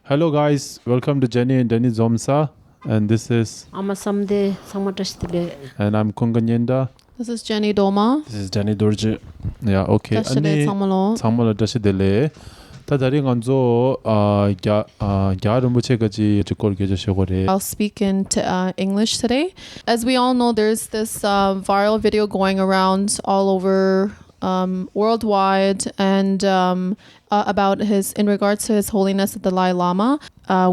Hello guys, welcome to Jenny and Denny Zomsa, and this is Ama someday 상마트시들의 and I'm Konganyenda. This is Jenny DOLMA. This is Danny Dorjee. Yeah, okay. Yesterday, Samalo. 상말로 다시 들래. 다 다른 건조 야름부채까지 듣고 계셔고래. I'll speak in English today. As we all know, there's this viral video going around all over worldwide and about in regards to His Holiness the Dalai Lama.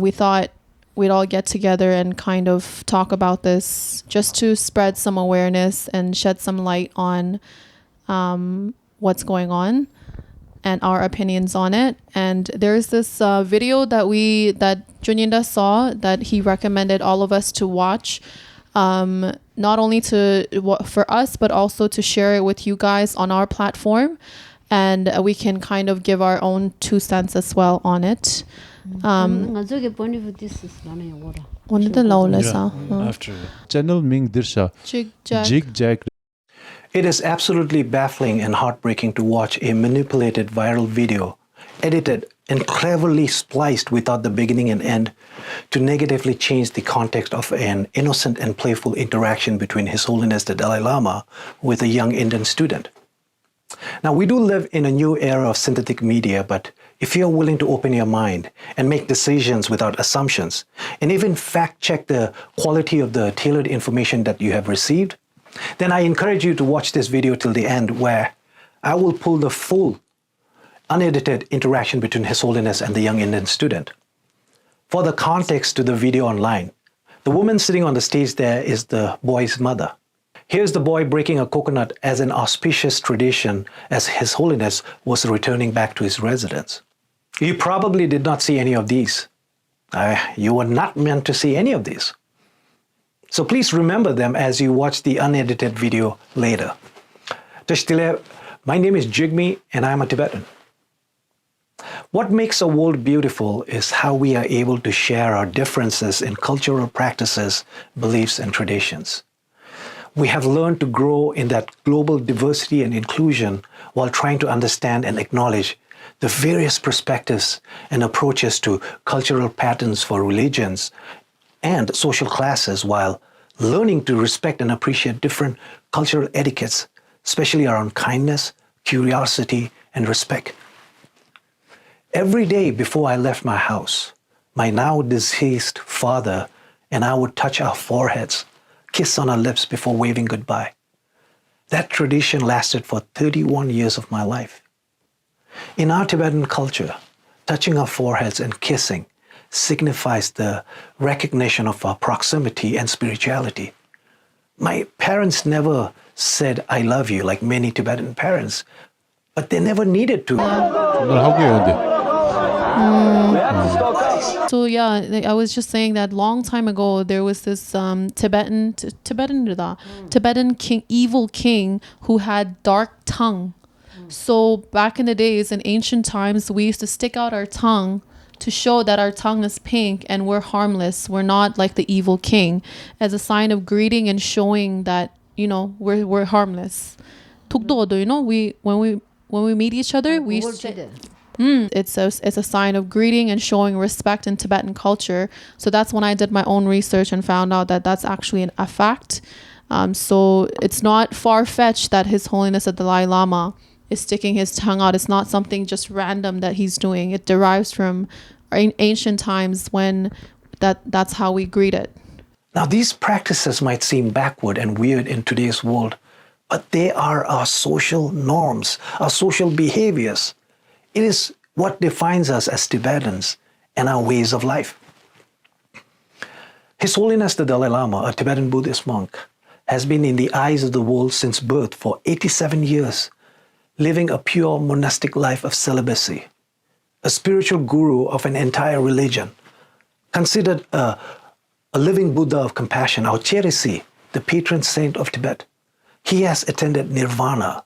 We thought we'd all get together and kind of talk about this just to spread some awareness and shed some light on what's going on and our opinions on it. And there's this video that Junyinda saw that he recommended all of us to watch, not only for us, but also to share it with you guys on our platform. And we can kind of give our own 2 cents as well on it. After Channel Ming Dirsha. Jig Jack. It is absolutely baffling and heartbreaking to watch a manipulated viral video, edited and cleverly spliced without the beginning and end, to negatively change the context of an innocent and playful interaction between His Holiness the Dalai Lama with a young Indian student. Now, we do live in a new era of synthetic media, but if you're willing to open your mind and make decisions without assumptions, and even fact-check the quality of the tailored information that you have received, then I encourage you to watch this video till the end, where I will pull the full, unedited interaction between His Holiness and the young Indian student. For the context to the video online, the woman sitting on the stage there is the boy's mother. Here's the boy breaking a coconut as an auspicious tradition as His Holiness was returning back to his residence. You probably did not see any of these. You were not meant to see any of these. So please remember them as you watch the unedited video later. Tashtile, my name is Jigme and I'm a Tibetan. What makes a world beautiful is how we are able to share our differences in cultural practices, beliefs, and traditions. We have learned to grow in that global diversity and inclusion while trying to understand and acknowledge the various perspectives and approaches to cultural patterns for religions and social classes, while learning to respect and appreciate different cultural etiquettes, especially around kindness, curiosity, and respect. Every day before I left my house, my now deceased father and I would touch our foreheads, kiss on our lips before waving goodbye. That tradition lasted for 31 years of my life. In our Tibetan culture, touching our foreheads and kissing signifies the recognition of our proximity and spirituality. My parents never said, "I love you," like many Tibetan parents, but they never needed to. So yeah, I was just saying that long time ago there was this Tibetan king, evil king, who had dark tongue. So back in the days, in ancient times, we used to stick out our tongue to show that our tongue is pink and we're harmless. We're not like the evil king, as a sign of greeting and showing that, we're harmless. When we meet each other, we say, it's a sign of greeting and showing respect in Tibetan culture. So that's when I did my own research and found out that that's actually a fact. So it's not far-fetched that His Holiness the Dalai Lama is sticking his tongue out. It's not something just random that he's doing. It derives from ancient times when that's how we greet it. Now, these practices might seem backward and weird in today's world, but they are our social norms, our social behaviors. It is what defines us as Tibetans and our ways of life. His Holiness the Dalai Lama, a Tibetan Buddhist monk, has been in the eyes of the world since birth for 87 years, living a pure monastic life of celibacy, a spiritual guru of an entire religion, considered a living Buddha of compassion, our Cherisi, the patron saint of Tibet. He has attained nirvana.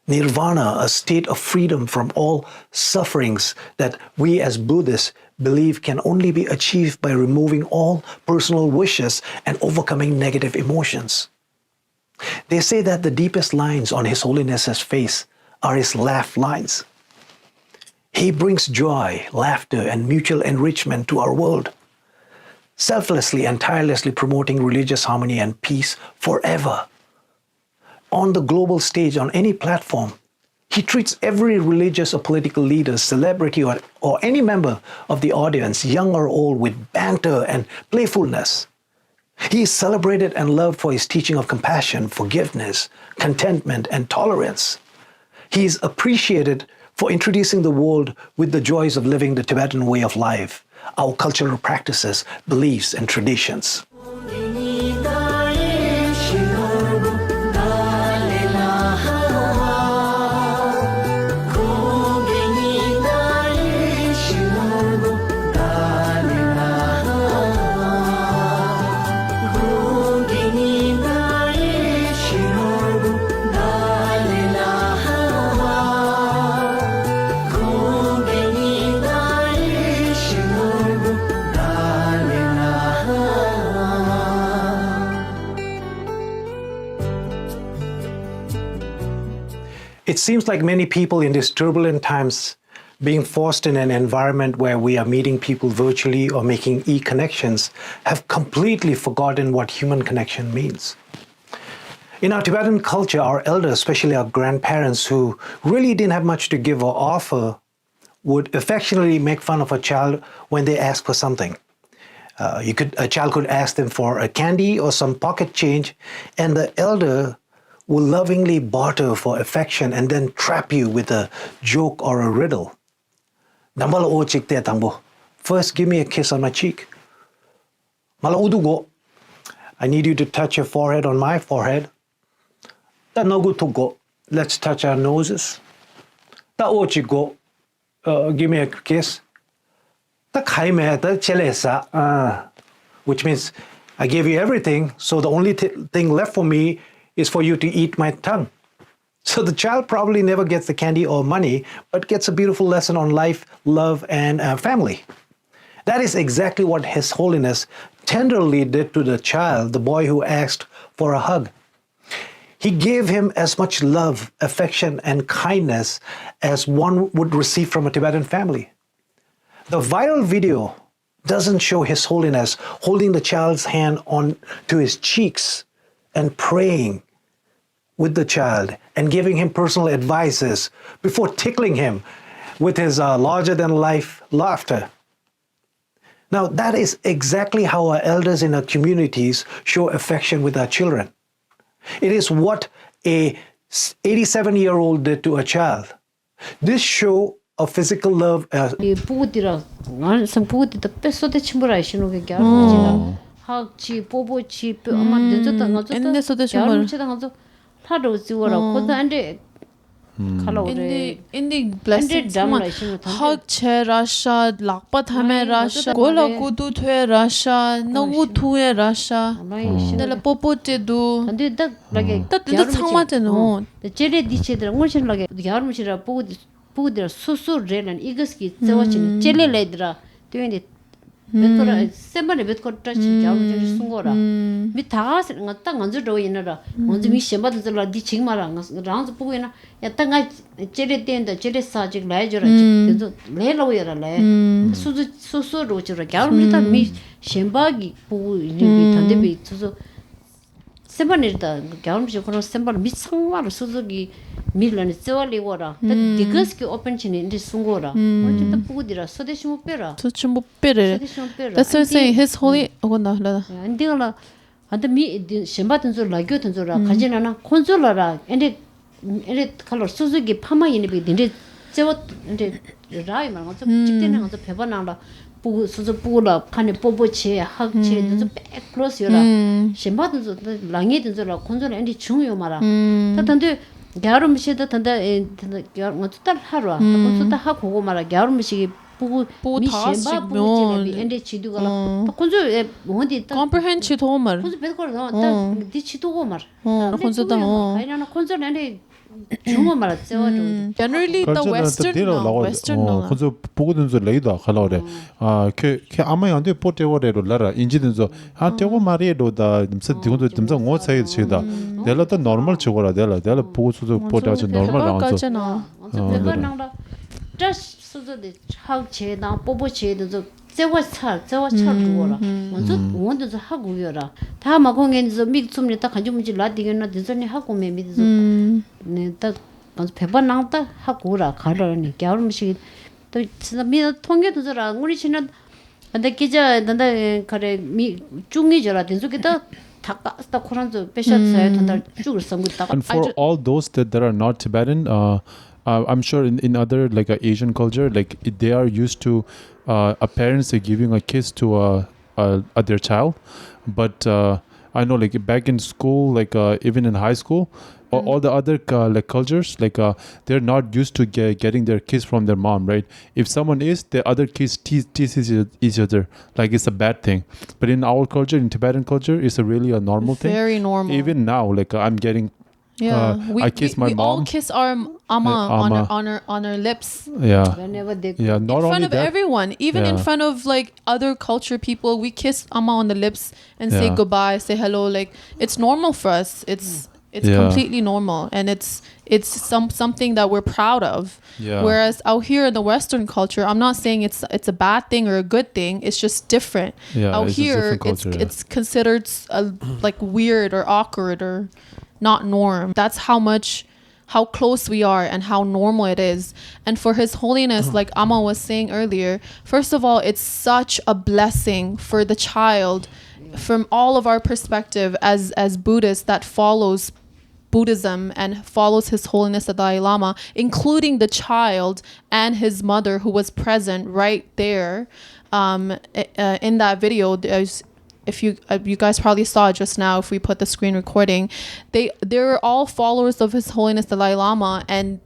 Nirvana, a state of freedom from all sufferings that we as Buddhists believe can only be achieved by removing all personal wishes and overcoming negative emotions. They say that the deepest lines on His Holiness's face are his laugh lines. He brings joy, laughter, and mutual enrichment to our world, selflessly and tirelessly promoting religious harmony and peace forever. On the global stage, on any platform, he treats every religious or political leader, celebrity, or any member of the audience, young or old, with banter and playfulness. He is celebrated and loved for his teaching of compassion, forgiveness, contentment, and tolerance. He is appreciated for introducing the world with the joys of living the Tibetan way of life, our cultural practices, beliefs, and traditions. It seems like many people in these turbulent times, being forced in an environment where we are meeting people virtually or making e-connections, have completely forgotten what human connection means. In our Tibetan culture, our elders, especially our grandparents who really didn't have much to give or offer, would affectionately make fun of a child when they ask for something. A child could ask them for a candy or some pocket change, and the elder will lovingly barter for affection and then trap you with a joke or a riddle. First, give me a kiss on my cheek. I need you to touch your forehead on my forehead. Let's touch our noses. Give me a kiss. Which means I gave you everything, so the only thing left for me is for you to eat my tongue. So the child probably never gets the candy or money, but gets a beautiful lesson on life, love, and family. That is exactly what His Holiness tenderly did to the child, the boy who asked for a hug. He gave him as much love, affection, and kindness as one would receive from a Tibetan family. The viral video doesn't show His Holiness holding the child's hand on to his cheeks and praying with the child and giving him personal advices before tickling him with his larger-than-life laughter. Now, that is exactly how our elders in our communities show affection with our children. It is what a 87-year-old did to a child. This show of physical love Indi blessed hug che rasha lakpa thame rasha gola kudu thwe rasha nagu thue rasha nela popo te du ta tinda thangma te no jere di chedra ngorchen lage yarmchira puudira susu relan igaski tsawachin chele ledra tuyende betkora semane betkora tachi yarmchira sungora mi tagas ngata nganzu do inara nganzu mi shemba dala di chingmara nganzu puina yatta nga chele tenda chele sajik laijora chik lelo yara le susu rochira yarmchira mi shemba gi pu ni tande bi susu sembanir다 겨울미지 그런 semban 미상마로 수수기 밀라니 쩌리고라 디거스기 오픈치니 인디 숭고라 어쨌든 부디라 서대시 못 빼라 such a bit that's what I'm saying his holy 안디가라 안데 미 셴바든 줄 라교든 줄 가지나나 콘솔라라 엔데 컬러 수수기 파마이니 비 인디 쩌 인디 라이 말고 직대는 가서 배반나라 수수 부라 칸에 뽀뽀치 학치 좀 클로스요라 심바든 저 랑이든 저라 콘존 엔디 중요 말아 단데 겨울미시다 단데 겨울 딸 하루아 콘존다 하고 말아 겨울미시 부부 미 심바 부부지 엔디 치두가라 콘존 뭔디 comprehend chito mar 콘존 베거라 디 치두고 말 콘존다 아니나 콘존 엔디 중요 말아 generally the western 그저 보고든 저 레이더 칼라오래 아그 아마 안돼 포테워레로 라라 인지든저 아 되고 말이에도다 dimse 디고도 dimse ngo 차이 치다 내가도 normal 치고라 내가 보고서도 포테가 normal 나와서 trust 소소데 하우체나 뽀뽀체도 저와 차르고라 먼저 하고요라 다마 공연에서 미국숨리 딱 가지고 문제 라디게나 디즈니 하고 메미도 네딱 먼저 배번 나왔다 하고라 가르니 겨울음식 또 진짜 미 통계도 저라 우리 지난 근데 기자 난다 그래 미 중이저라 된속에다 다 코란도 빼셨어요 단달 죽을 섬고 And for all those that are not Tibetan, I'm sure in other like Asian culture, like they are used to a parents giving a kiss to their child, but I know like back in school, like even in high school, all the other like cultures, like they're not used to getting their kiss from their mom, right? If someone is, the other kids tease each other, like it's a bad thing. But in our culture, in Tibetan culture, it's a really a normal thing. Very normal. Even now, like I'm getting. I kiss my we mom. all kiss our ama on our lips. Yeah. whenever they Yeah. Not In only front of that. everyone, even in Yeah. front of like other culture people, we kiss ama on the lips and say Yeah. goodbye, say hello. Like it's normal for us. It's Yeah. completely normal, and it's something that we're proud of. Yeah. Whereas out here in the Western culture, I'm not saying it's a bad thing or a good thing. It's just different. Yeah, Out it's a here, different culture, yeah. it's considered like weird or awkward or not norm. That's how close we are and how normal it is. And for His Holiness, like Amma was saying earlier, first of all, it's such a blessing for the child from all of our perspective as Buddhists that follows Buddhism and follows His Holiness the Dalai Lama, including the child and his mother who was present right there in that video. If you guys probably saw it just now, if we put the screen recording, they're all followers of His Holiness the Dalai Lama, and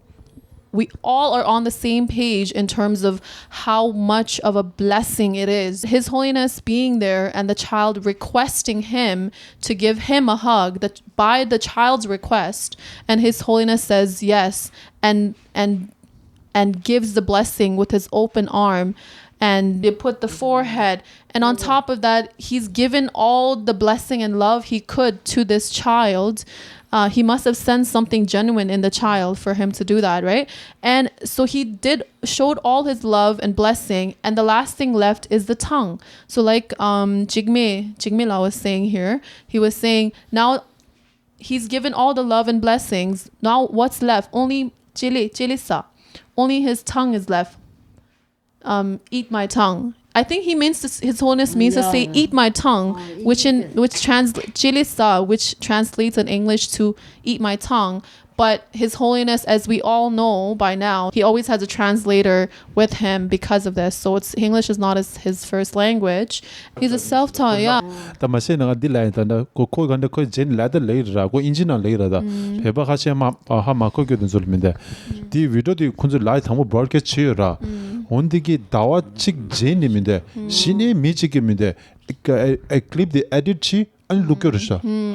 we all are on the same page in terms of how much of a blessing it is. His Holiness being there and the child requesting him to give him a hug by the child's request, and His Holiness says yes and gives the blessing with his open arm. And they put the forehead. And on top of that, he's given all the blessing and love he could to this child. He must have sensed something genuine in the child for him to do that, right? And so he showed all his love and blessing. And the last thing left is the tongue. So like Jigme La was saying here, he was saying, now he's given all the love and blessings. Now what's left? Only Jilisa. Only his tongue is left. Eat my tongue. I think he means His Holiness means to say eat my tongue, which translates in English to eat my tongue. But His Holiness, as we all know by now, he always has a translator with him because of this. So English is not his first language. He's a self-taught, yeah. The machine on the line, the cocoa and the coin ladder later, go engine on later. Peba Hashima Hamako Zulminde. The video the Kunzu light Hamo broadcast cheera. Ondigi Dawa chick Jane in there. Shine Michik in there. A clip the edit chi and look at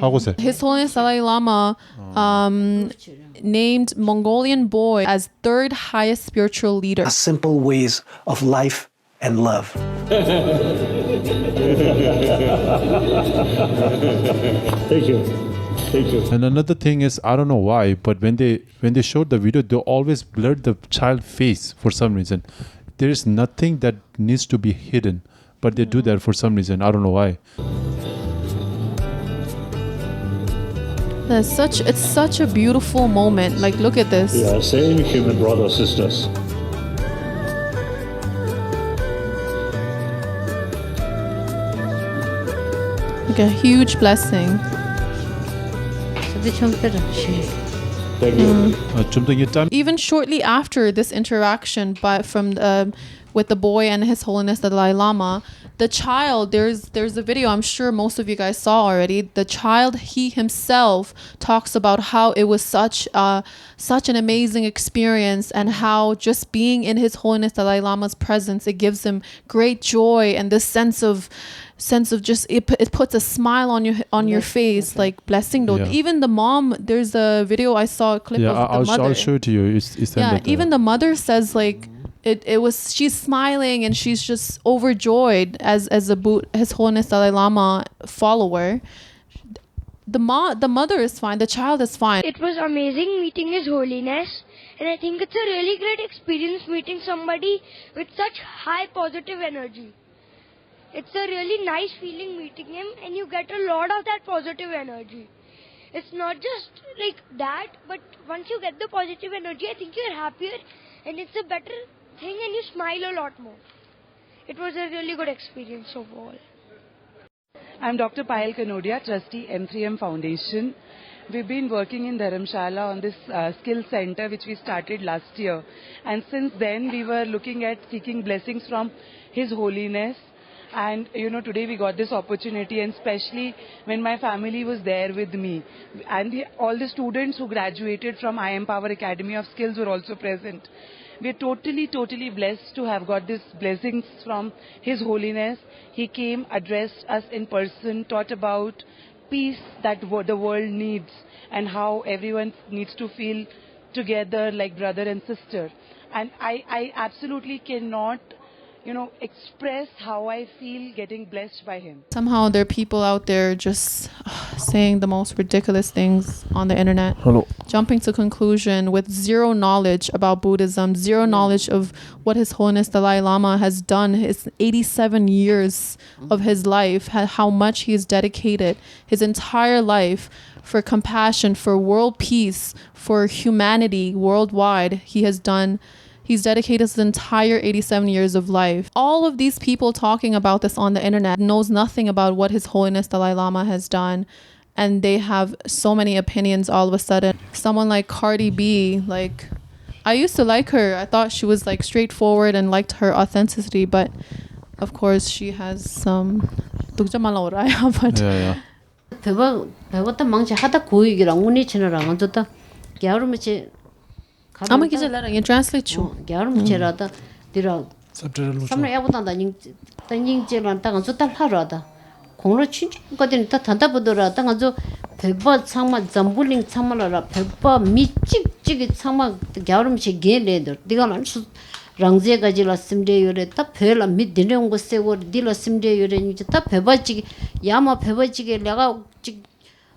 How was it? His Holiness Dalai Lama named Mongolian boy as third highest spiritual leader. A simple ways of life and love. Thank you. And another thing is, I don't know why, but when they showed the video, they always blurred the child face for some reason. There is nothing that needs to be hidden, but they do that for some reason. I don't know why. It's such a beautiful moment. Like, look at this. We are same human brothers, sisters. Like a huge blessing. Thank you. Even shortly after this interaction with the boy and His Holiness the Dalai Lama, the child, there's a video I'm sure most of you guys saw already. The child, he himself talks about how it was such an amazing experience, and how just being in His Holiness Dalai Lama's presence, it gives him great joy and this sense of just it puts a smile on your face, like blessing. Yeah. Even the mom, there's a video I saw a clip of the mother. I'll show it to you. Even the mother says like she's smiling and she's just overjoyed as His Holiness Dalai Lama follower. The mother is fine, the child is fine. It was amazing meeting His Holiness, And I think it's a really great experience meeting somebody with such high positive energy. It's a really nice feeling meeting him, and you get a lot of that positive energy. It's not just like that, but once you get the positive energy, I think you're happier and it's a better thing and you smile a lot more. It was a really good experience overall. I'm Dr. Payal Kanodia, trustee M3M Foundation. We've been working in Dharamshala on this skill center which we started last year, and since then we were looking at seeking blessings from His Holiness. And today we got this opportunity, and especially when my family was there with me, and all the students who graduated from I Empower Academy of Skills were also present. We're totally blessed to have got these blessings from His Holiness. He came, addressed us in person, taught about peace that the world needs and how everyone needs to feel together like brother and sister. And I absolutely cannot express how I feel getting blessed by him. Somehow there are people out there just saying the most ridiculous things on the internet. Hello. Jumping to conclusion with zero knowledge about Buddhism, zero knowledge of what His Holiness Dalai Lama has done, his 87 years of his life, how much he has dedicated his entire life for compassion, for world peace, for humanity worldwide. He's dedicated his entire 87 years of life. All of these people talking about this on the internet knows nothing about what His Holiness Dalai Lama has done. And they have so many opinions all of a sudden. Someone like Cardi B, I used to like her. I thought she was straightforward and liked her authenticity. But of course she has some... but Yeah. 배웠다 망치 하다 고익이랑 운이 치느라 먼저다 겨울무치 아마 기절라랑 이 translate 주. 겨울무치라다 디라 삼나 야보다다 닝제란 땅은 좋다 하러다 공로 친구거든 다 단다보더라 땅은 저 배버 상마 잠불링 상마라 배버 미찍찍이 상마 겨울무치 게레더 디가는 랑제 가지라 심데요레 다 벨라 미드네온 거 세고 디라 심데요레 이제 다 배버지기 야마 배버지게 내가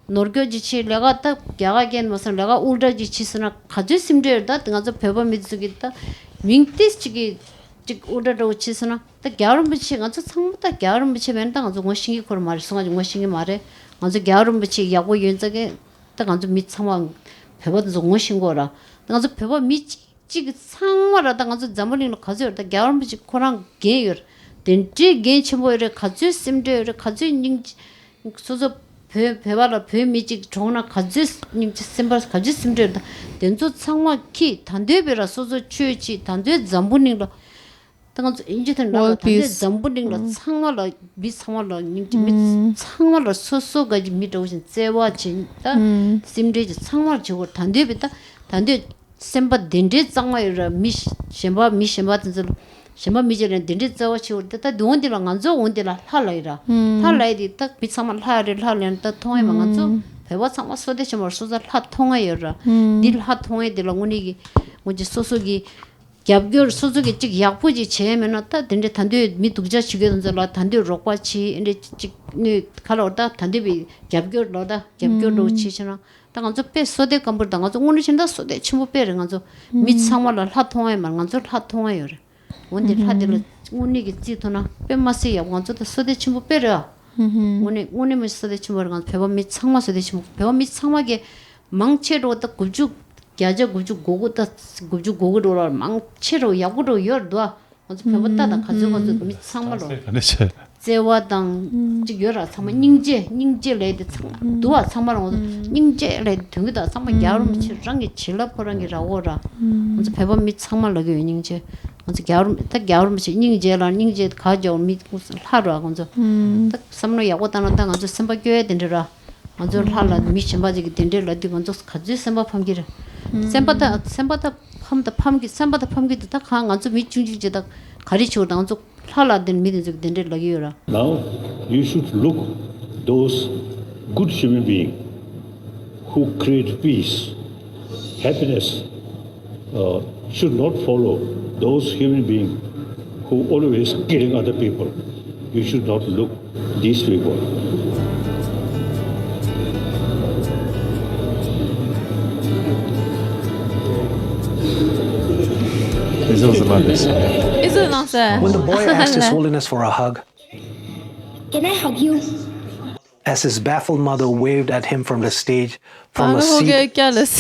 노르교지치 내가 딱 야가겐 무슨 내가 울다지치스나 가지 심데요다 등아서 배버 미즈기다 밍티스치기 직 울다로 치스나 딱 겨울무치 가서 상무다 겨울무치 맨땅 가서 고신기 걸 말송아 고신기 말해 가서 겨울무치 야고 연적에 딱 가서 미상황 배버도 좀 고신거라 가서 배버 미치 지 상마라다 가서 잠을이는 가져다 겨울무지 코랑 게여 된지 게치모를 가져 심데를 가져 닝 소소 배바라 배미지 정나 가져 닝 심벌 가져 심데다 된조 상마 키 단대베라 소소 취지 단대 잠분이로 당가 인지된 나 단대 잠분이로 상마라 미 상마라 닝 미 상마라 소소 가지 미도신 제와 진다 심데지 상마 저거 단대베다 단대 semba dinde zangwa mi shemba tenzelo shemba mi jere dinde zawa chiur ta dondi la nganzo ondi la halaira halaidi ta bisama halaira ta thongai ma nganzo bewa sama sode chemor soza ha thongai ra dil ha thongai de la nguni gi sosogi gyabgyor sosogi chik yakpuji chemena ta dinde tande mi dugja chige donzela tande rokwa chi inde chik ni khala ta tande bi gyabgyor lo chi chana 당가서 배 소대 감불 당가서 오늘 신다 소대 침부 배를 가서 밑 상말을 하통하에 말가서 하통하여 원디 하들 오니기 지도나 뱀마세 야가서 소대 침부 배를 오늘 미 소대 침부를 가서 배번 밑 상마 소대 침부 배번 밑 상마게 망체로 딱 구죽 야자 구죽 고고다 구죽 고고로 망체로 야구로 열도 먼저 배웠다다 가져가서 밑 상말로 제와당 지겨라 상마 닝제레드 상마 도와 상마로 닝제레드 등이다 상마 야름 치랑게 질라포랑이라고라 먼저 배번 밑 상말로게 닝제 먼저 야름 치 닝제라 닝제 가져 밑 무슨 하루 먼저 딱 삼로 야고다는 당 먼저 선박교에 된더라 먼저 할라 미신바지기 된더라디 먼저 가지 선박 판기를 샘바다 팜다 팜기 샘바다 팜기도 딱 강한저 밑중지다 가리치고 먼저 Now you should look those good human beings who create peace, happiness. Should not follow those human beings who always killing other people. You should not look these people. Yes, that was a lot of stuff. Is it not that? When the boy asked His Holiness for a hug, Can I hug you? as his baffled mother waved at him from the stage, from a पागल हो गया seat, क्या लिस?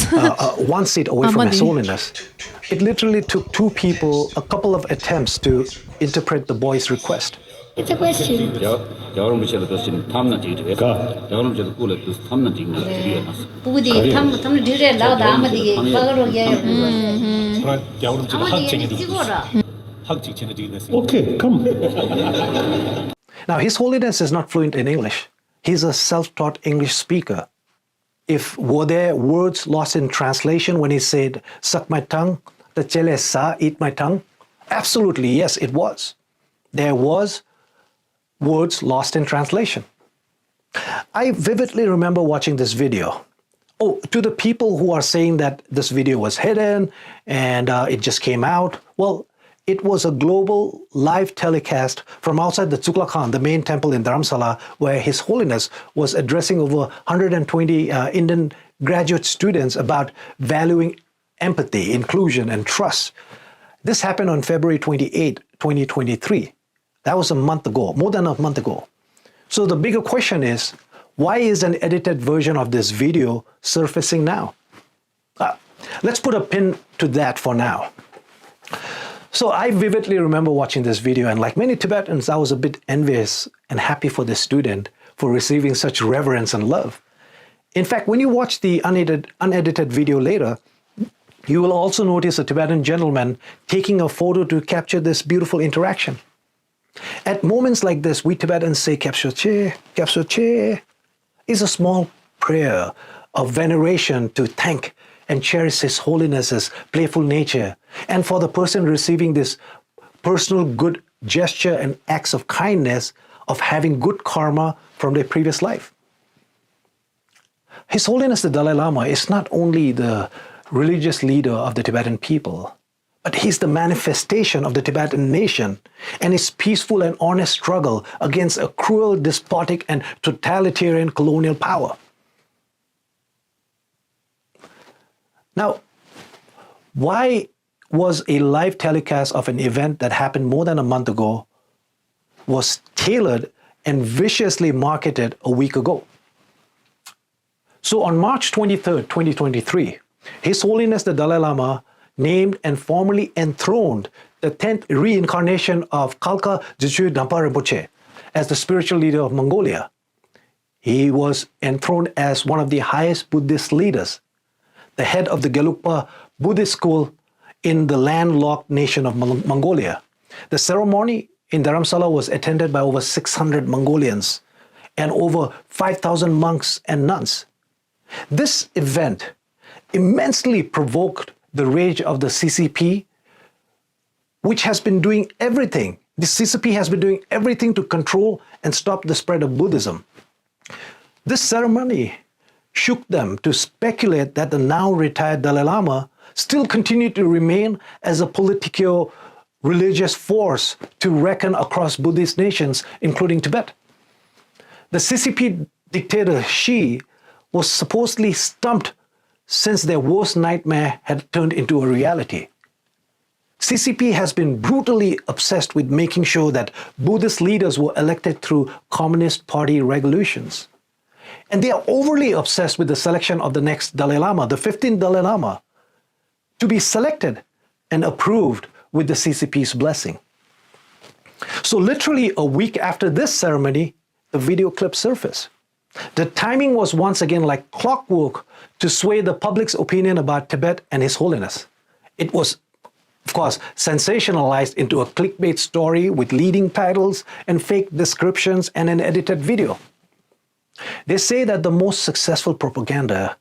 one seat away from His Amadi. Holiness, it literally took two people a couple of attempts to interpret the boy's request. It's a question. 부디 탐 뒤에 나오다 아마디 빠그로 게 아마디 찍어라. Okay, come. Now, His Holiness is not fluent in English. He's a self-taught English speaker. If were there words lost in translation when he said, "Suck my tongue," the chele sa, eat my tongue? Absolutely, yes, it was. There was words lost in translation. I vividly remember watching this video. Oh, to the people who are saying that this video was hidden and it just came out, well, it was a global live telecast from outside the Tsuklakhan, the main temple in Dharamsala, where His Holiness was addressing over 120 Indian graduate students about valuing empathy, inclusion, and trust. This happened on February 28, 2023. That was a month ago, more than a month ago. So the bigger question is, why is an edited version of this video surfacing now? Let's put a pin to that for now. So I vividly remember watching this video, and like many Tibetans, I was a bit envious and happy for this student for receiving such reverence and love. In fact, when you watch the unedited video later, you will also notice a Tibetan gentleman taking a photo to capture this beautiful interaction. At moments like this, we Tibetans say "Kapso che" is a small prayer of veneration to thank and cherish His Holiness's playful nature, and for the person receiving this personal good gesture and acts of kindness of having good karma from their previous life. His Holiness the Dalai Lama is not only the religious leader of the Tibetan people, but he's the manifestation of the Tibetan nation and its peaceful and honest struggle against a cruel, despotic, and totalitarian colonial power. Now, why was a live telecast of an event that happened more than a month ago was tailored and viciously marketed a week ago? So on March 23rd, 2023, His Holiness the Dalai Lama named and formally enthroned the 10th reincarnation of Kalka Jichu Dampa Rinpoche as the spiritual leader of Mongolia. He was enthroned as one of the highest Buddhist leaders, the head of the Gelugpa Buddhist school in the landlocked nation of Mongolia. The ceremony in Dharamsala was attended by over 600 Mongolians and over 5,000 monks and nuns. This event immensely provoked the rage of the CCP, which has been doing everything. The CCP has been doing everything to control and stop the spread of Buddhism. This ceremony shook them to speculate that the now retired Dalai Lama still continued to remain as a politico-religious force to reckon across Buddhist nations, including Tibet. The CCP dictator Xi was supposedly stumped since their worst nightmare had turned into a reality. CCP has been brutally obsessed with making sure that Buddhist leaders were elected through Communist Party regulations. And they are overly obsessed with the selection of the next Dalai Lama, the 15th Dalai Lama, to be selected and approved with the CCP's blessing. So literally a week after this ceremony, the video clip surfaced. The timing was once again like clockwork to sway the public's opinion about Tibet and His Holiness. It was, of course, sensationalized into a clickbait story with leading titles and fake descriptions and an edited video. They say that the most successful propaganda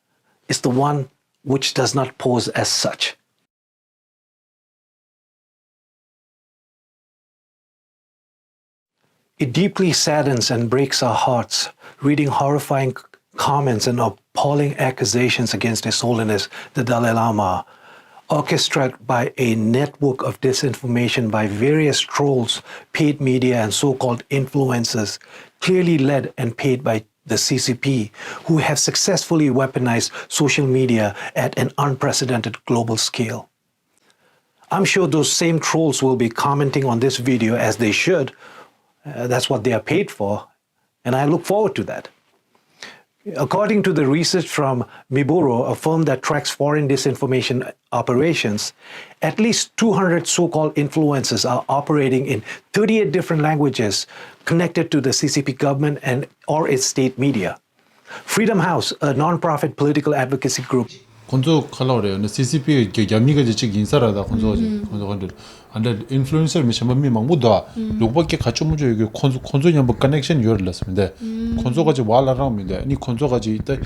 is the one which does not pose as such. It deeply saddens and breaks our hearts reading horrifying comments and appalling accusations against His Holiness the Dalai Lama, orchestrated by a network of disinformation by various trolls, paid media, and so-called influencers, clearly led and paid by the CCP, who have successfully weaponized social media at an unprecedented global scale. I'm sure those same trolls will be commenting on this video as they should. That's what they are paid for, and I look forward to that. According to the research from Miburo, a firm that tracks foreign disinformation operations, at least 200 so-called influencers are operating in 38 different languages connected to the CCP government and or its state media. Freedom House, a non-profit political advocacy group, 건조하려고 그래요. 근데 CCP 이렇게 야미가 즉 인사라다 건조하지. 건조한데 안데 인플루언서 미션미 막무다. 요밖에 같이 문제 이게 건조 한번 커넥션 요를렀습니다. 건조가지 와라라는데 니 건조가지 이때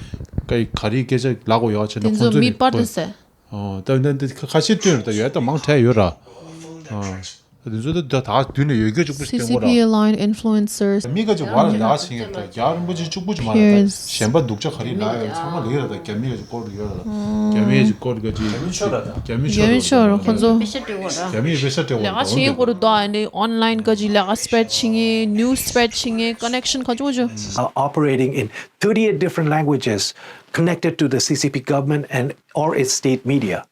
가리 계절 라고 여하처럼 건조 밑바르세. 근데 같이 뛰는데 얘도 망태 요라. 그래서 다 뒤에 얘기 좀 CCP aligned influencers. 미가지 와라 나시겠다. 야는 뭐지 쭉부지 말았다. 셴바 독자 가리 나야 정말 이러다 개미가지 꼬르 이러다. 개미가지 꼬르가지. 개미처럼 건조. 개미 베서때 내가 지금 고르도 아니 온라인 거지 내가 스프레딩에 뉴스 스프레딩에 커넥션 가져오죠. are operating in 38 different languages connected to the CCP government and or its state media.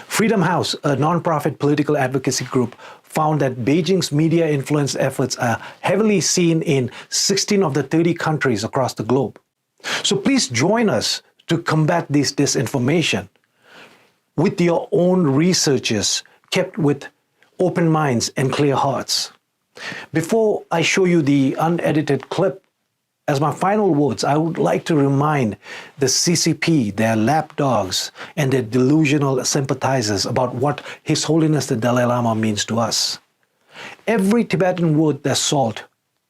Freedom House, a non-profit political advocacy group, found that Beijing's media influence efforts are heavily seen in 16 of the 30 countries across the globe. So please join us to combat this disinformation with your own researches kept with open minds and clear hearts. Before I show you the unedited clip, as my final words, I would like to remind the CCP, their lapdogs, and their delusional sympathizers about what His Holiness the Dalai Lama means to us. Every Tibetan worth their salt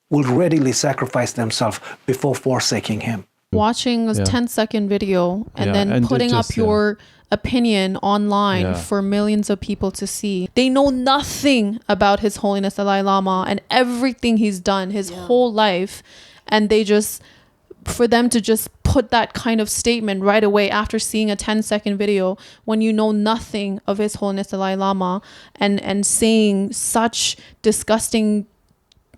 will readily sacrifice themselves before forsaking him. Watching a 10-second video and then and putting up just, your opinion online for millions of people to see. They know nothing about His Holiness the Dalai Lama and everything he's done his whole life. And they just, for them to just put that kind of statement right away after seeing a 10-second video when you know nothing of His Holiness the Dalai Lama and saying such disgusting,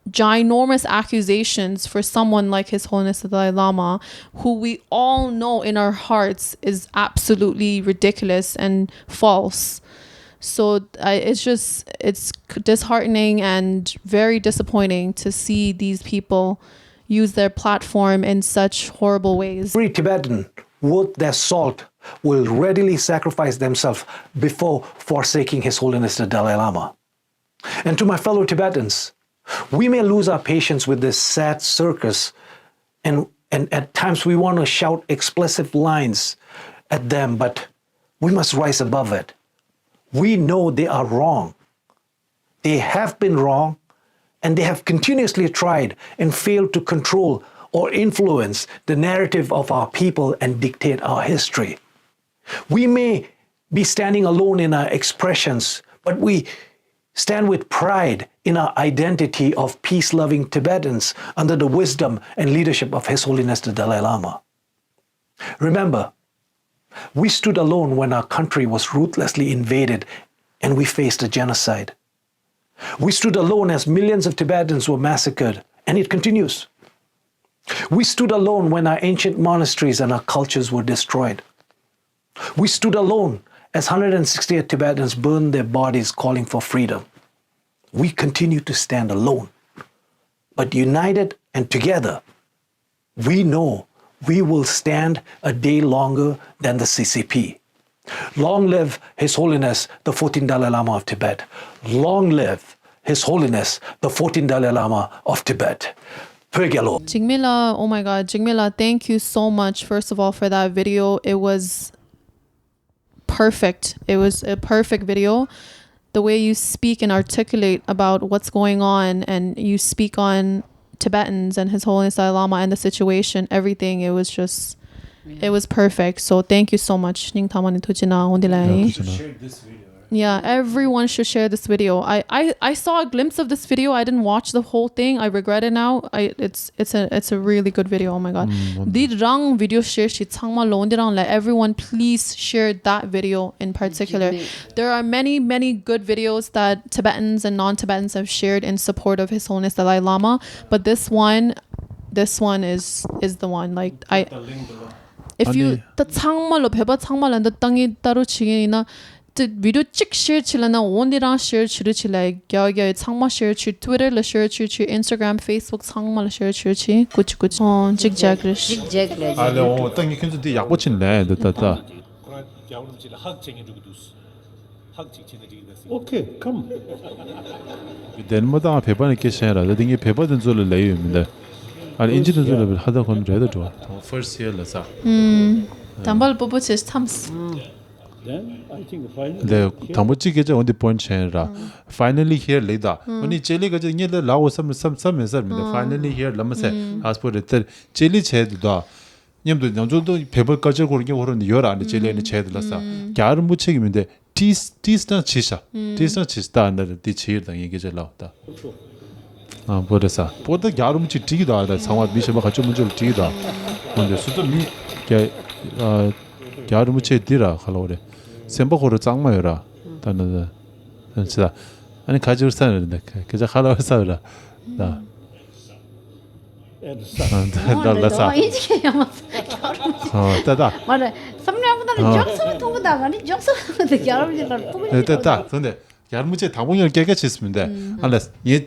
ginormous accusations for someone like His Holiness the Dalai Lama, who we all know in our hearts is absolutely ridiculous and false. So it's disheartening and very disappointing to see these people use their platform in such horrible ways. Every Tibetan worth their salt will readily sacrifice themselves before forsaking His Holiness the Dalai Lama. And to my fellow Tibetans, we may lose our patience with this sad circus, and at times we want to shout explosive lines at them, but we must rise above it. We know they are wrong. They have been wrong, and they have continuously tried and failed to control or influence the narrative of our people and dictate our history. We may be standing alone in our expressions, but we stand with pride in our identity of peace-loving Tibetans under the wisdom and leadership of His Holiness the Dalai Lama. Remember, we stood alone when our country was ruthlessly invaded and we faced a genocide. We stood alone as millions of Tibetans were massacred, and it continues. We stood alone when our ancient monasteries and our cultures were destroyed. We stood alone as 168 Tibetans burned their bodies calling for freedom. We continue to stand alone, but united and together, we know we will stand a day longer than the CCP. Long live His Holiness the 14th Dalai Lama of Tibet. Long live His Holiness the 14th Dalai Lama of Tibet. Purgelo. Jigmila, oh my God, Jigmila, thank you so much, first of all, for that video. It was perfect. It was a perfect video. The way you speak and articulate about what's going on, and you speak on Tibetans and His Holiness Dalai Lama and the situation, everything, it was just, it was perfect. So thank you so much. Yeah, everyone should share this video. I saw a glimpse of this video. I didn't watch the whole thing. I regret it now. It's a really good video. Oh my God. Dirang video share shi changmallo ondirang let everyone please share that video in particular. There are many good videos that Tibetans and non-Tibetans have shared in support of His Holiness Dalai Lama, but this one is the one. Like if you the changmallo beba changmal and the tangi taru chigina video chick share chilana ondiran share chiru chilai gya changma share chi Twitter la share chi Instagram Facebook changma la share chi kuch chick jagrish zigzag le 알레 땅이 큰데 약보친네 됐다 Okay, come. 덴마다 배반에 계셔라 되게 배반된 줄을 내유입니다 아니 인지된 줄을 하다 보면 해도 좋아 first year 라서 담발 보보 제 탐스 Then I think finally. 네 담보치 계정 on the point 챤라 finally here 레다 아니 젤리 가지 녀들 라오 섬섬섬에서입니다 finally here 라마세 아스포르트 젤리 챤다 냠도 남조도 배벌 까져 고르게 오르는 열 안에 젤리는 챤들라서 갸르 무책임인데 티스나 치샤 안들 티치르다 얘기를 나왔다 아 보르사 보다 갸르 무치 티기다 상화 미셔바 같이 문제를 티기다 근데 수도 미게 갸르 무치 티라 칼로레 셈바고르 짱마요라 다는 진짜 아니 가지고 사는데 그저 하나 사라 나 And such. 달라사 이게 야마 따다 말해 3년보다는 적성 통보다 아니 적성한테 여러분들 보고 됐다 근데 야무제 당봉을 깨끗이 했으면 알았어 얘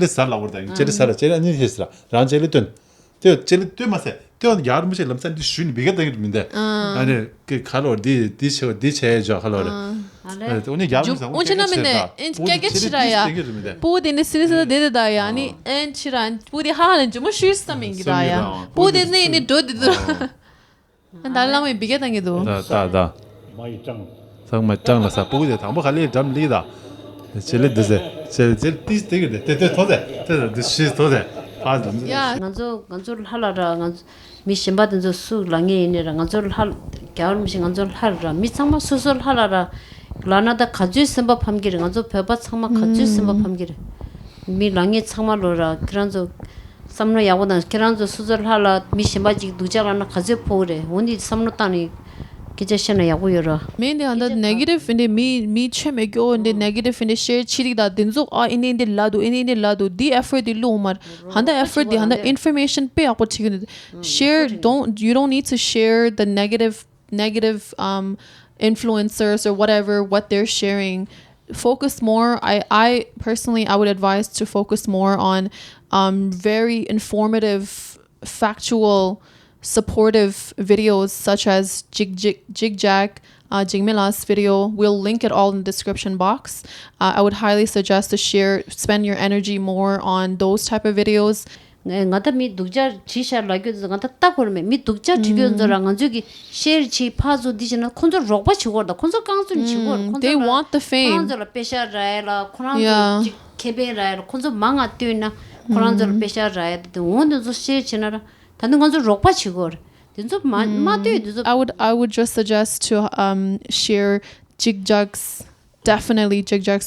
살라고 그러다 쟤 살아 쟤 아니 했어 란 쟤를 쟤를 마세 야무제 람산디 슈니 비가 되는데 아니 그 칼로 디체죠 칼로 오늘 야무제 오지나면네 깨끗이라야 보디네 시리즈 데다야 아니 엔치란 보디 하는 좀 쉬스taming이다야 보디네 이 도디도 달라면 비게 당해도 다다 my tongue. 정말 짱나서 보디 당보 갈리 좀 리다 쟤를 드세 쟤 되게 돼 시 도대 야 간조를 하라라 미신받은 저 수랑에 있네라 간조를 할 겨울미신 간조를 하라라 미상마 수술 하라라 라나다 가주 선바 함기를 간조 배바 상마 가주 선바 함기를 미랑에 상마로라 그런저 삼로 야고단 그런저 수술 하라 미신바지 두자라나 가주 포래 원디 삼로 따니 기제셔나 야고여라 mainly on the negative in the me chemego in the negative in the share chiri da dinzo in the lado the effort the lumar handa effort the handa information pay up share you don't need to share the negative influencers or whatever what they're sharing. Focus more. I personally I would advise to focus more on very informative, factual, supportive videos such as Jigjag, Jigmila's video. We'll link it all in the description box. I would highly suggest to spend your energy more on those type of videos. 네, 나다 미 독자 지샤 라교도 나다 딱 그러면 미 독자 지교들랑 저기 셰르치 파조 디지나 콘조 로바 치고다 콘조 강순 치고 They want the fame. 콘조라 페샤라라 콘조 케베라라 콘조 망아 뛰나 콘조라 페샤라야 오늘 저 셰르치나라 다른 콘조 로바 치고 된저 마뛰도 I would just suggest to share Jigjag's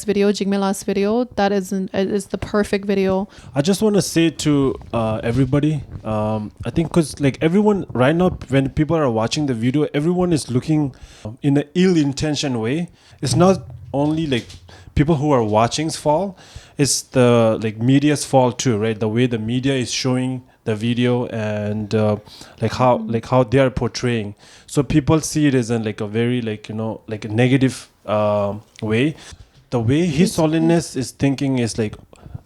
video, Jigmila's video. That is the perfect video. I just want to say to everybody, I think because like everyone right now, when people are watching the video, everyone is looking in an ill-intentioned way. It's not only like people who are watching's fault, it's the like media's fault too, right? The way the media is showing the video and like how they are portraying. So people see it as in like a very like like a negative way. The way His Holiness is thinking is like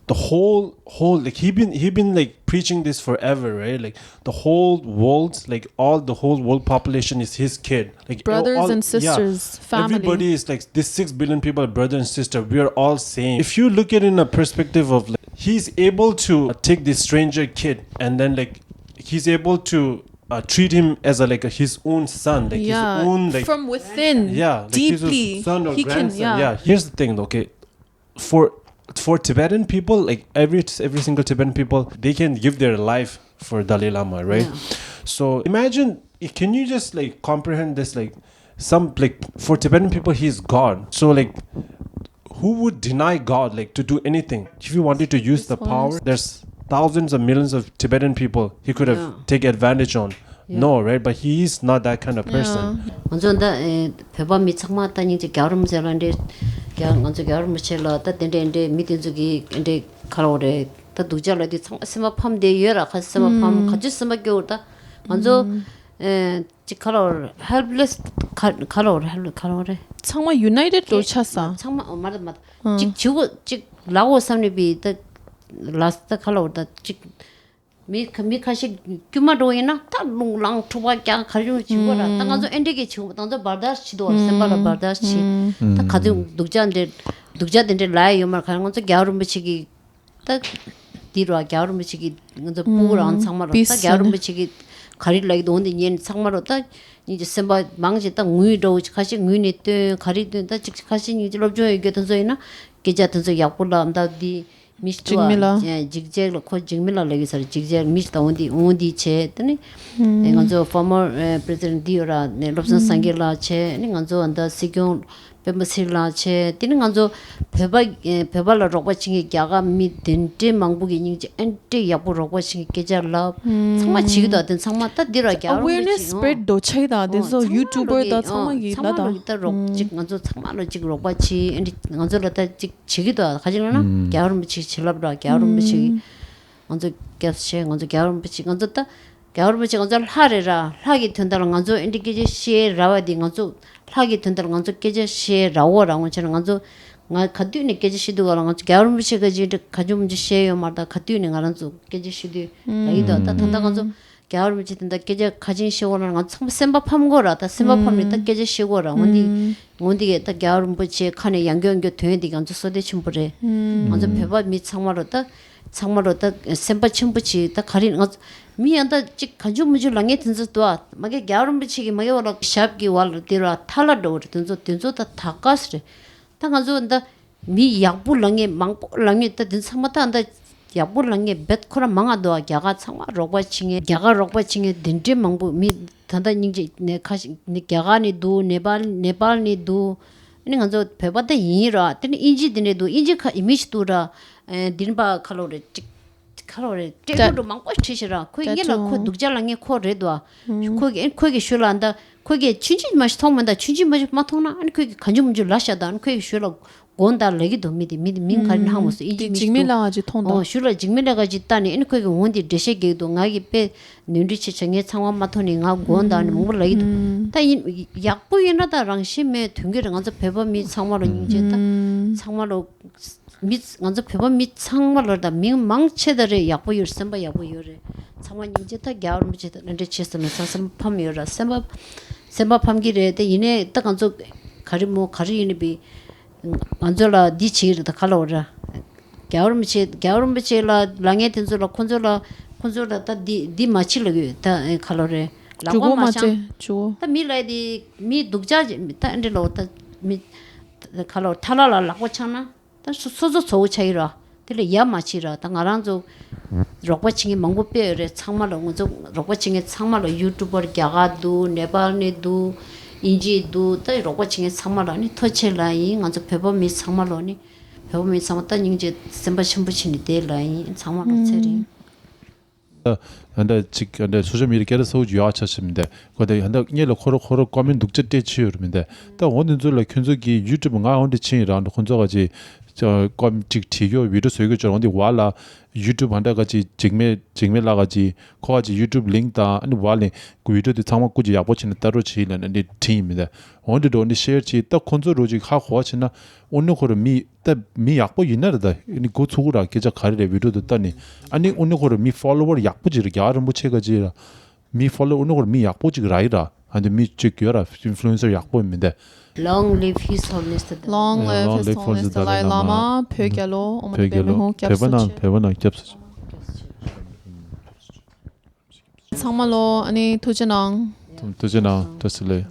the whole like he been like preaching this forever, right? Like the whole world, like the whole world population is his kid, like brothers and sisters, family. Everybody is like this 6 billion people, brother and sister. We are all same. If you look at it in a perspective of like, he's able to take this stranger kid and then like he's able to treat him as his own son, like his own like from within, like deeply. his son or he grandson. can, Here's the thing, okay, for Tibetan people, like every single Tibetan people, they can give their life for Dalai Lama, right? So imagine, can you just like comprehend this? Like some like for Tibetan people, he's God. So like, who would deny God like to do anything? If you wanted to use the power, there's thousands of millions of Tibetan people he could have take advantage on. No, right? But he's not that kind of person. 먼저다 배바 미착마다니 이제 겨울무절인데 먼저 겨울무절로 따든데 미든저기 근데 가로래 또 두절로디 스마 팜데 여라 가스마 팜 가지 스마 겨울다 먼저 color helpless color 정말 united 로 찼어. 정말 맞아 직 주고 직 라고 삼리비 the last the color the 직 미카시 규마도이나 탈롱랑 투바까 가지고 지고라 당가서 엔데게 지고 당도 바다시도 셈바라 바다시 다 가지고 독자인데 라이 요말 가는 건저 겨울음치기 딱 뒤로 겨울음치기 먼저 보고라 안 상마로 딱 겨울음치기 가릴라기 돈데 년 상마로 딱 이제 셈바 망지 딱 무이도 가시 무이네 때 가리된다 직 가시 이제 럽죠 이게 던서이나 계자 던서 약불라 암다디 미스트와 직제로 코 직밀라 레기서 직제 미스트 온디 체 뜨니 내가저 former president 디오라 네 롭선 상겔라 체 내가저 안다 시경 뱀버실라 체 티는가저 배발라 로바칭이 야가 미 덴데 망부기 닝지 엔데 야부 로바칭이 계절라 정말 지기도 하던 상마다 디라게 awareness spread 도 차이다. there's a youtuber 다 정말 나다. 직 가저 정말로 직 로바치 엔디 가저라다 직 지기도 가지나 겨울미치 질랍라 겨울미치 먼저 겹체 먼저 겨울미치 먼저다 겨울미치 먼저 하래라 하기 된다는 가저 엔디게 시에 라와디 가저 하기 된다는 건저 깨져 시에 라오라고 저는 건저 가 가디네 깨져 시도 가는 건저 겨울무시 가지 가좀 시에요 말다 가디네 가는 저 깨져 시도 라이도 다 된다 건저 겨울무시 된다 깨져 가진 시고라는 건 참 셈밥함 거라다 셈밥함이 딱 깨져 시고라 온디게 딱 겨울무시 칸에 양경교 되디 건저 소대 침부래 먼저 배바 미 창마로 딱 셈밥 침부치 딱 가리는 거 미안다 직 가지무줄 랑에 든서도 막에 겨울무치기 막에 와라 샵기 왈 디라 탈라도 든서다 다가스래 당가서다 미 약불랑에 망불랑에 든 상마다 한다 약불랑에 벳코라 망아도 야가 상마 로바칭에 야가 로바칭에 딘데 망부 미 단다 닝지 내 가시 내 야가니 도 네발니 도 아니 간저 배바다 이라 때니 인지드네도 인지카 이미지도라 딘바 칼로레 칼로레 때도 망고 치시라 거기라 코 독자랑에 코레도 거기 슐란다 거기 춘지 맛이 통만다 춘지 맛이 마통나 아니 거기 간주문줄 라샤다 아니 거기 슐라 온다 레기도 미디 민카린 하모스 이지 직밀라가지 통다 슐라 직밀라가지 따니 아니 거기 원디 데셰게도 나기 빼 눈리치 정에 상황 마토니 가 온다 아니 뭐 레기도 다 약부이나다랑 심에 등게랑 가서 배범이 상마로 인제다 상마로 밑 먼저 배번 밑 상말로다 망체들의 약보율 선바 약보율에 상만 인제다 겨울무지다 근데 치스는 상선 팜이라 선바 팜기래 때 이내 딱 간저 가리이니 비 안절라 디치르다 칼로라 겨울무지라 랑에 된절라 콘절라 디 마치르게 다 칼로레 라고 마찬 주고 다 밀라디 미 독자지 다 엔들로 미 칼로 탈라라 라고 차나 다 소소 차이라 들려 야마치라 당아랑조 록바칭이 망고뼈에 창말로 먼저 록바칭에 창말로 유튜버 야가도 네발네도 인지도 또 록바칭에 창말로 아니 터치라이 먼저 배범이 창말로니 배범이 창말다 인지 셈바 심부치니 데라이 창말로 체리 근데 근데 수점 이렇게 해서 유아쳤습니다. 근데 한다 이제로 코로 거면 독자 대치유는데 또 오늘 줄로 균적이 유튜브가 온데 친이랑 혼자가지 저검 직티교 위로 이거 저 온데 와라 유튜브 한다가지 직매 나가지 거가지 유튜브 링다 아니 와래 그 위로도 상막꾸지 야보치는 따로 지는 데 팀입니다. 온데도 온데 쉐어지 딱 콘조로지 하고 하시나 오늘 거를 미 약보 있나다 이 고속으로 계속 가리래 위로도 따니 아니 오늘 거를 미 팔로워 약보지를 야를 못 채가지 미 팔로워 오늘 거를 미 약보지 라이라 아니 미 찍여라 인플루언서 약보입니다. Long live his holiness. Long live his holiness Dalai Lama. Pögyalo. Pögyalo. 배번한 겹스. 상말로 아니 도전왕. 도전왕 됐을래.